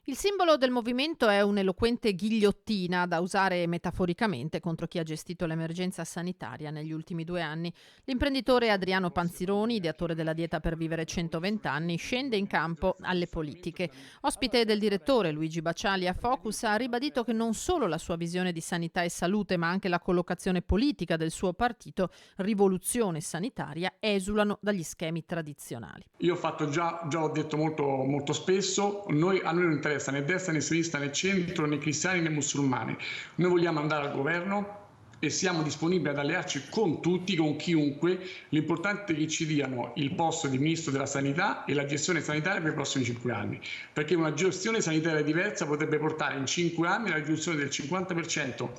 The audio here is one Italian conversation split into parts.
Il simbolo del movimento è un'eloquente ghigliottina da usare metaforicamente contro chi ha gestito l'emergenza sanitaria negli ultimi 2 anni. L'imprenditore Adriano Panzironi, ideatore della Dieta per vivere 120 anni, scende in campo alle politiche. Ospite del direttore Luigi Baciali a Focus, ha ribadito che non solo la sua visione di sanità e salute, ma anche la collocazione politica del suo partito, Rivoluzione Sanitaria, esulano dagli schemi tradizionali. Io ho fatto già ho detto molto spesso, a noi non interessa né destra né sinistra né centro né cristiani né musulmani. Noi vogliamo andare al governo e siamo disponibili ad allearci con tutti, con chiunque. L'importante è che ci diano il posto di ministro della sanità e la gestione sanitaria per i prossimi 5 anni, perché una gestione sanitaria diversa potrebbe portare in 5 anni alla riduzione del 50%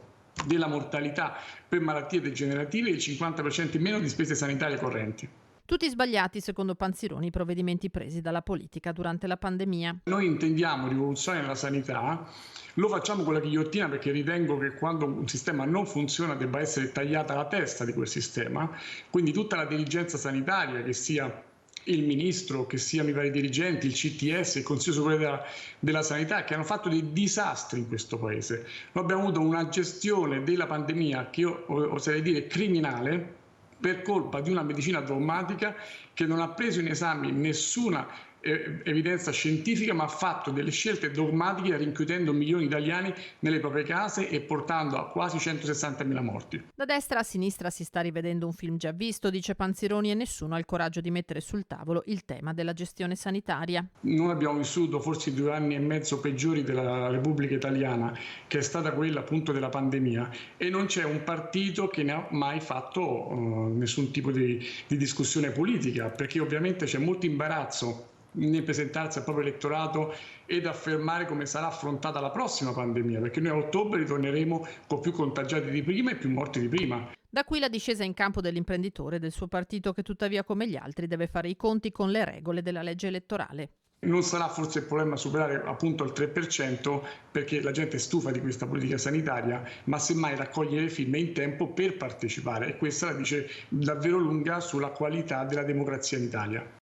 della mortalità per malattie degenerative e il 50% in meno di spese sanitarie correnti. Tutti sbagliati, secondo Panzironi, i provvedimenti presi dalla politica durante la pandemia. Noi intendiamo rivoluzione nella sanità, lo facciamo con la ghigliottina perché ritengo che quando un sistema non funziona debba essere tagliata la testa di quel sistema, quindi tutta la dirigenza sanitaria, che sia il ministro, che siano i vari dirigenti, il CTS, il Consiglio Superiore della Sanità, che hanno fatto dei disastri in questo Paese. Noi abbiamo avuto una gestione della pandemia che io oserei dire criminale, per colpa di una medicina dogmatica che non ha preso in esame nessuna evidenza scientifica, ma ha fatto delle scelte dogmatiche rinchiudendo milioni di italiani nelle proprie case e portando a quasi 160.000 morti. Da destra a sinistra si sta rivedendo un film già visto, dice Panzironi, e nessuno ha il coraggio di mettere sul tavolo il tema della gestione sanitaria. Noi abbiamo vissuto forse i 2 anni e mezzo peggiori della Repubblica Italiana, che è stata quella appunto della pandemia, e non c'è un partito che ne ha mai fatto nessun tipo di discussione politica, perché ovviamente c'è molto imbarazzo nel presentarsi al proprio elettorato ed affermare come sarà affrontata la prossima pandemia, perché noi a ottobre ritorneremo con più contagiati di prima e più morti di prima. Da qui la discesa in campo dell'imprenditore e del suo partito, che tuttavia, come gli altri, deve fare i conti con le regole della legge elettorale. Non sarà forse il problema superare appunto il 3%, perché la gente è stufa di questa politica sanitaria, ma semmai raccogliere le firme in tempo per partecipare, e questa la dice davvero lunga sulla qualità della democrazia in Italia.